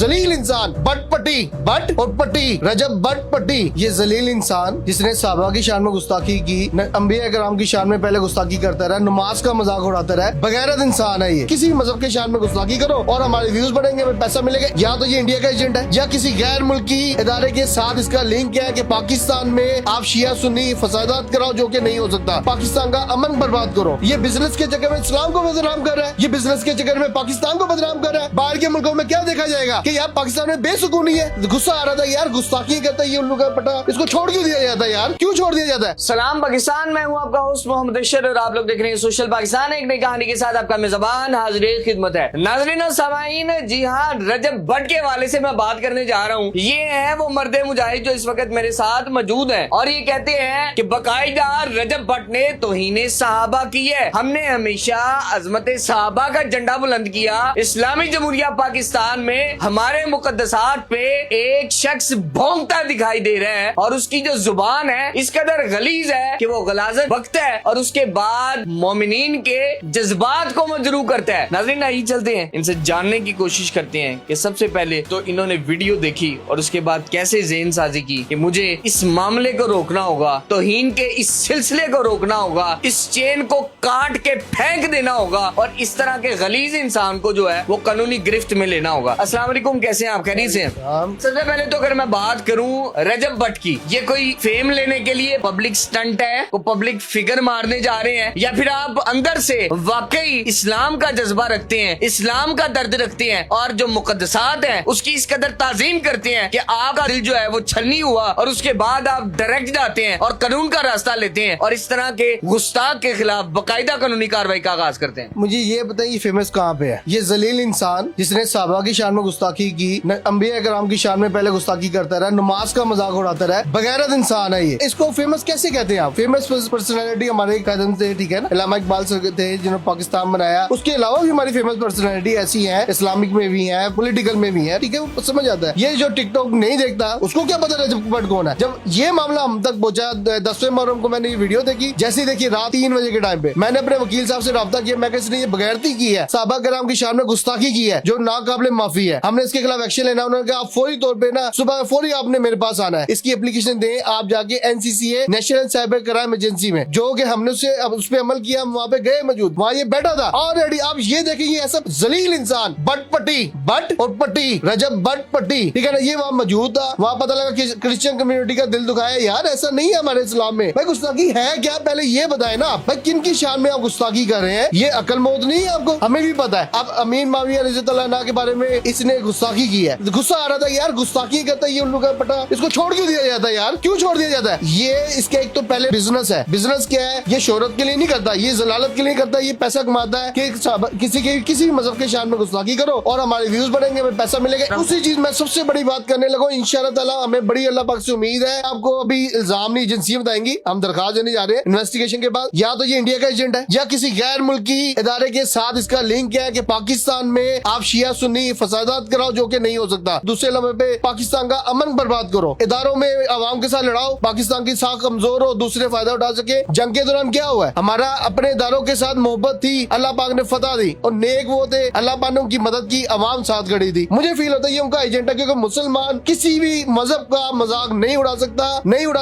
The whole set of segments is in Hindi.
जलील इंसान, बटपटी, बट और पट्टी, रजब बटपटी, ये जलील इंसान जिसने साहबा की शान में गुस्ताखी की, अंबिया कराम की शान में पहले गुस्ताखी करता रहा, नमाज का मजाक उड़ाता रहा, बगैरत इंसान है ये। किसी भी मजहब के शान में गुस्ताखी करो और हमारे व्यूज बढ़ेंगे, हमें पैसा मिलेगा। या तो ये इंडिया का एजेंट है या किसी गैर मुल्की इदारे के साथ इसका लिंक है कि पाकिस्तान में आप शिया सुन्नी फसादात कराओ, जो कि नहीं हो सकता। पाकिस्तान का अमन बर्बाद करो। ये बिजनेस के चक्कर में इस्लाम को बदनाम कर रहा है, ये बिजनेस के चक्कर में पाकिस्तान को बदनाम कर रहा है। बाहर के मुल्कों में क्या देखा जाएगा कि यार पाकिस्तान में बेसुकूनी है। गुस्सा आ रहा था यार, गुस्ताखी करता है ये उल्लू का पटा, इसको छोड़ क्यों दिया जाता है यार, क्यों छोड़ दिया जाता है? सलाम पाकिस्तान, मैं हूं आपका होस्ट मोहम्मद अशर और आप लोग देख रहे हैं सोशल पाकिस्तान। एक नई कहानी के साथ आपका मेजबान हाजिर खिदमत है। नाज़रीन और सामाईन, जी हाँ, रजब भट्ट के हवाले से मैं बात करने जा रहा हूँ। ये है वो मर्द मुजाहिद जो इस वक्त मेरे साथ मौजूद है और ये कहते हैं कि बाकायदा रजब भट्ट ने तौहीन सहाबा की है। हमने हमेशा अजमत सहाबा का झंडा बुलंद किया। इस्लामी जमहूरिया पाकिस्तान में हमारे मुकद्दसात पे एक शख्स भौंकता दिखाई दे रहा है और उसकी जो जुबान है इस कदर गलीज है कि वो गलाजत बकता है और उसके बाद मोमिनीन के जज्बात को मजरू करता है। नाज़रीन, आइए चलते हैं, इनसे जानने की कोशिश करते हैं कि सबसे पहले तो इन्होंने वीडियो देखी और उसके बाद कैसे ज़हन साजी की कि मुझे इस मामले को रोकना होगा, तौहीन के इस सिलसिले को रोकना होगा, इस चेन को काट के फेंक देना होगा और इस तरह के गलीज इंसान को जो है वो कानूनी गिरफ्त में लेना होगा। अस्सलाम वालेकुम, कैसे हैं आप? खैरियत से हैं? सबसे पहले तो अगर मैं बात करूं रजब भट्ट की, ये कोई फेम लेने के लिए पब्लिक स्टंट है, वो पब्लिक फिगर मारने जा रहे हैं, या फिर आप अंदर से वाकई इस्लाम का जज्बा रखते हैं, इस्लाम का दर्द रखते हैं और जो मुकद्दसात है उसकी इस कदर ताजीम करते हैं कि आपका दिल जो है वो छलनी हुआ और उसके बाद आप डायरेक्ट जाते हैं और कानून का रास्ता लेते हैं और इस तरह के गुस्ताख के खिलाफ बाकायदा कानूनी कार्रवाई का आगाज करते हैं। मुझे ये बताइए फेमस कहाँ पे है ये जलील इंसान जिसने साहबा की शान में गुस्ताखी की, अंबिया कराम की शान में पहले गुस्ताखी करता रहा, नमाज का मजाक उड़ाता रहा, बगैरत इंसान है ये। इसको फेमस कैसे कहते हैं आप? फेमस पर्सनैलिटी हमारे कदम से, ठीक है ना, अल्लामा इकबाल थे जिन्होंने पाकिस्तान बनाया। उसके अलावा भी हमारी फेमस पर्सनैलिटी ऐसी है, इस्लामिक में भी है, पॉलिटिकल में भी है, ठीक है, वो समझ आता है। ये जो टिकटॉक नहीं देखता उसको क्या पता रजब भट्ट कौन है। जब ये मामला हम तक पहुंचा 10वें मुहर्रम को, मैंने ये वीडियो देखी, जैसी देखी रात 3 बजे के टाइम पे मैंने अपने वकील साहब से रब्ता किया। मैं किसने ये बगैरती की है, साहबा कराम की शान में गुस्ताखी की है जो नाकाबिले माफी है, हमने इसके खिलाफ एक्शन लेना। उन्होंने कहा आप फौरी तौर पे ना सुबह फौरी आपने मेरे पास आना है, इसकी एप्लीकेशन दें आप जाके NCCA national cyber crime agency में, जो कि हमने उस पे अमल किया। हम वहाँ पे गए, मौजूद वहाँ ये बैठा था ऑलरेडी। आप ये देखेंगे ऐसा जलील इंसान, बटपटी, बट और पट्टी, रजब बटपटी, ठीक है ना, ये वहाँ मौजूद था। वहाँ पता लगा कि क्रिश्चियन कम्युनिटी का दिल दुखाया। यार ऐसा नहीं है हमारे इस्लाम में भाई। गुस्ताखी है क्या, पहले ये बताए ना भाई, किन की शान में आप गुस्ताखी कर रहे हैं? ये अकल मौत नहीं है आपको? हमें भी पता है। अब अमीन माविया रज़ियल्लाहु के बारे में इसने गुस्ताखी की है। गुस्सा आ रहा था यार, गुस्ताखी करता है ये उल्लू का पटा, इसको छोड़ क्यों दिया जाता है यार, क्यों छोड़ दिया जाता है? ये इसके एक तो पहले बिजनेस है। बिजनेस क्या है? ये शोहरत के लिए नहीं करता, ये जलालत के लिए करता है, ये पैसा कमाता है कि किसी भी मजहब के शान में गुस्ताखी करो और हमारे व्यूज बढ़ेंगे, हमें पैसा मिलेगा। उसी चीज में सबसे बड़ी बात करने लगा इंशाअल्लाह ताला। हमें बड़ी अल्लाह पाक से उम्मीद है। आपको अभी इल्जाम नहीं, एजेंसियां बताएंगी, हम दरखास्त देने जा रहे हैं इन्वेस्टिगेशन के बाद। या तो ये इंडिया का एजेंट है या किसी गैर मुल्की इदारे के साथ इसका लिंक है कि पाकिस्तान में आप शिया सुन्नी फसादात कराओ, जो कि नहीं हो सकता। दूसरे लम्हे पे पाकिस्तान का अमन बर्बाद करो, इदारों में आवाम के साथ लड़ाओ, पाकिस्तान की साख कमजोर हो, दूसरे फायदा उठा सके। जंग के दौरान क्या हुआ है, हमारा अपने इदारों के साथ मोहब्बत थी, अल्लाह पाक ने फतह दी और नेक वो थे, अल्लाह पाक ने उनकी मदद की, अवाम साथ खड़ी थी। मुझे फील होता है ये उनका एजेंट है, क्योंकि मुसलमान किसी भी मजहब का मजाक नहीं उड़ा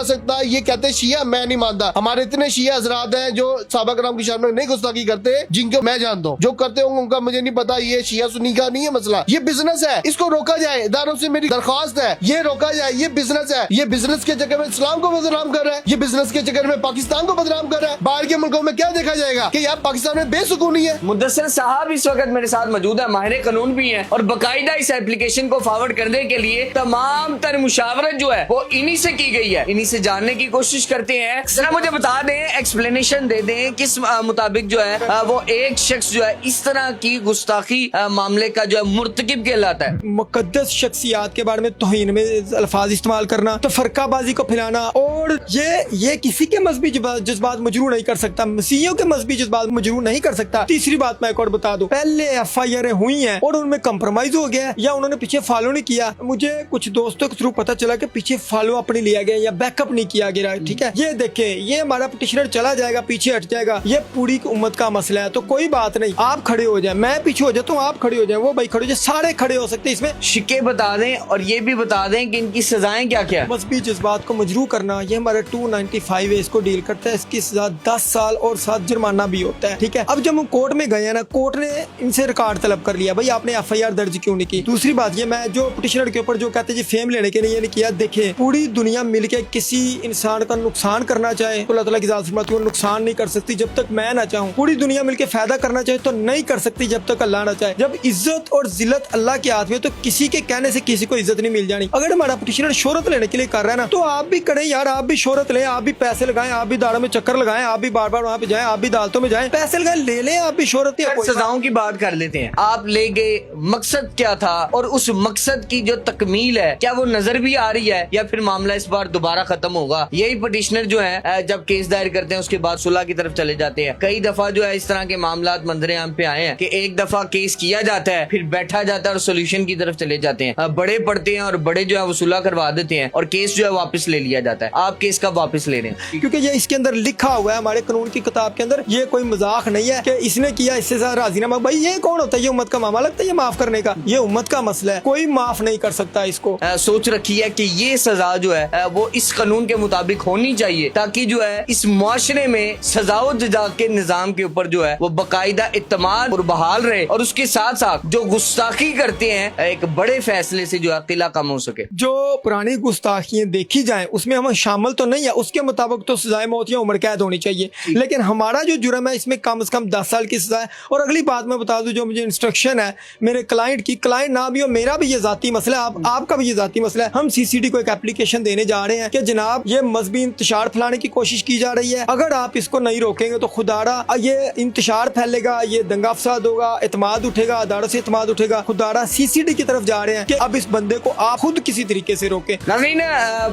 सकता। ये कहते शिया, मैं नहीं मानता। हमारे इतने शिया हजरात हैं जो साहबा कराम की शान में नहीं गुस्ताखी करते, जिनको मैं जानता हूँ, जो करते होंगे उनका मुझे नहीं पता। ये शिया सुन्नी का नहीं है मसला, ये बिजनेस है, इसको रोका जाए। इदारों से मेरी दरख्वास्त है, ये रोका जाए। ये बिजनेस है, ये बिजनेस के चक्कर में इस्लाम को बदनाम कर रहा है, ये बिजनेस के चक्कर में पाकिस्तान को बदनाम कर रहा है। बाहर के मुल्कों में क्या देखा जाएगा कि यार पाकिस्तान में बेसुकूनी है। मुद्दस्सिर साहब इस वक्त मेरे साथ मौजूद है, माहिर कानून भी है और बाकायदा इस एप्लीकेशन को फॉरवर्ड करने के लिए तमाम तर मुशावरत जो है वो इन्हीं से की गई है। इन्हीं से जानने की कोशिश करते हैं। जरा मुझे बता दें, एक्सप्लेनेशन दे दें किस मुताबिक जो है वो एक शख्स जो है इस तरह की गुस्ताखी मामले का जो है मुर्तकिब कहलाता है। मुकद्दस शख्सियात के बारे में तौहीन में अल्फाज इस्तेमाल करना, तो फरकाबाजी को फैलाना, और ये किसी के मजहबी जज्बात मजरू नहीं कर सकता, मसीहियों के मजहबी जज्बात मजरू नहीं कर सकता। तीसरी बात मैं एक और बता दूं, पहले FIR हुई हैं और उनमें कंप्रोमाइज हो गया या उन्होंने पीछे फॉलो नहीं किया। मुझे कुछ दोस्तों के थ्रू पता चला कि पीछे फॉलो अप नहीं लिया गया या बैकअप नहीं किया गया, ठीक है। ये देखें, ये हमारा पिटिशनर चला जाएगा, पीछे हट जाएगा, ये पूरी उम्मत का मसला है। तो कोई बात नहीं, आप खड़े हो जाए, मैं पीछे हो जाता हूँ, आप खड़े हो जाए, वो भाई खड़े हो जाए, सारे खड़े हो सकते इसमें। शिक्के बता दें और ये भी बता दें कि इनकी सजाएं क्या क्या है। मजहबी जज्बात को मजरू करना ये हमारे 295 इसको डील करता है। इसकी सजा 10 साल और 7 जुर्माना भी होता है। ठीक है, अब जब हम कोर्ट में गए हैं ना, कोर्ट ने इनसे रिकॉर्ड तलब कर लिया, भाई आपने FIR दर्ज क्यों नहीं की। दूसरी बात ये, मैं जो पिटिशनर के ऊपर जो कहते हैं फेम लेने के लिए ये नहीं किया, देखे पूरी दुनिया मिलके किसी इंसान का नुकसान करना चाहे तो अल्लाह ताला की ज़ात फरमाती है नुकसान नहीं कर सकती जब तक मैं ना चाहूँ। पूरी दुनिया मिलके फायदा करना चाहे तो नहीं कर सकती जब तक अल्लाह ना चाहे। जब इज्जत और जिल्लत अल्लाह के हाथ में, तो किसी के कहने से किसी को इज्जत नहीं मिल जानी। अगर हमारा पिटिशनर शोहरत लेने के लिए कर रहा है ना, तो आप भी करें यार, आप भी शोहरत लें, आप भी पैसे लगाएं, आप भी दारों में चक्कर लगाएं, आप भी बार बार वहाँ पे जाएं, आप भी अदालतों में जाएं, पैसे लगाएं, ले लें, आप भी शोहरत। सजाओं की बात कर लेते हैं। आप ले गए, मकसद क्या था और उस मकसद की जो तकमील है क्या वो नजर भी आ रही है या फिर मामला इस बार दोबारा खत्म होगा। यही पिटिशनर जो है जब केस दायर करते हैं उसके बाद सुलह की तरफ चले जाते हैं। कई दफा जो है इस तरह के मामला मंजरे आम पे आए हैं कि एक दफा केस किया जाता है, फिर बैठा जाता है और सोल्यूशन की तरफ चले जाते हैं। बड़े पढ़ते हैं और बड़े जो है वो सुलह करवा देते हैं और केस जो है वापस ले लिया जाता है। आप केस कब वापस ले रहे हैं? क्योंकि ये इसके अंदर लिखा हुआ है हमारे कानून की किताब के अंदर, ये कोई मजाक नहीं है कि इसने किया इससे राजीनामा। भाई ये कौन होता है? ये उम्मत का मामला लगता है ये माफ करने का? ये उम्मत का मसला है, कोई माफ नहीं कर सकता इसको। सोच रखी है कि ये सजा जो है वो इस कानून के मुताबिक होनी चाहिए ताकि जो है इस मुआशरे में सजाओ जजा के निजाम के ऊपर जो है वो बाकायदा इत्तेमाद और बहाल रहे और उसके साथ साथ जो गुस्ताखी करते हैं एक बड़े फैसले से जो है किला कम हो सके। जो पुरानी गुस्ताखियां देखी जाएं उसमें हम शामिल तो नहीं है, उसके मुताबिक तो सजाए मौत या उम्र कैद होनी चाहिए, लेकिन हमारा जो जुर्म है इसमें कम से कम 10 साल की सजा है। और अगली बात मैं बता दूं, जो मुझे इंस्ट्रक्शन है मेरे क्लाइंट की, क्लाइंट ना भी हो, मेरा भी ये जाती मसला है, आपका भी ये जाती मसला है। हम CCD को एक एप्लीकेशन देने जा रहे हैं कि जनाब ये मजहबी इंतशार फैलाने की कोशिश की जा रही है, अगर आप इसको नहीं रोकेंगे तो खुदारा ये इंतशार फैलेगा, ये दंगा फसाद होगा, इत्मीनान उठेगा, अदारों से इत्मीनान उठेगा। खुदारा CCD की तरफ जा रहे हैं कि अब इस बंदे को आप खुद किसी तरीके से रोके। नाज़रीन,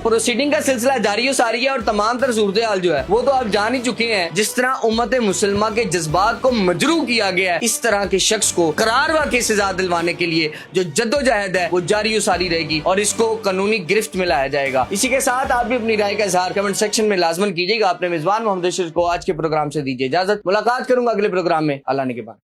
प्रोसीडिंग का सिलसिला जारी सारी है और तमाम तर सूरत हाल जो है वो तो आप जान ही चुके हैं। जिस तरह उम्मत मुसलमान के जज्बात को मजरू किया गया है, इस तरह के शख्स को करारवा की सजा दिलवाने के लिए जो जद्दोजहद है वो जारी सारी रहेगी और इसको कानूनी गिरफ्त में लाया जाएगा। इसी के साथ आप भी अपनी राय का इजहार कमेंट सेक्शन में लाजमन कीजिएगा। अपने मेजबान मोहम्मद अशरफ को आज के प्रोग्राम से दीजिए इजाजत। मुलाकात करूंगा अगले प्रोग्राम में। अल्लाह ने के बाद।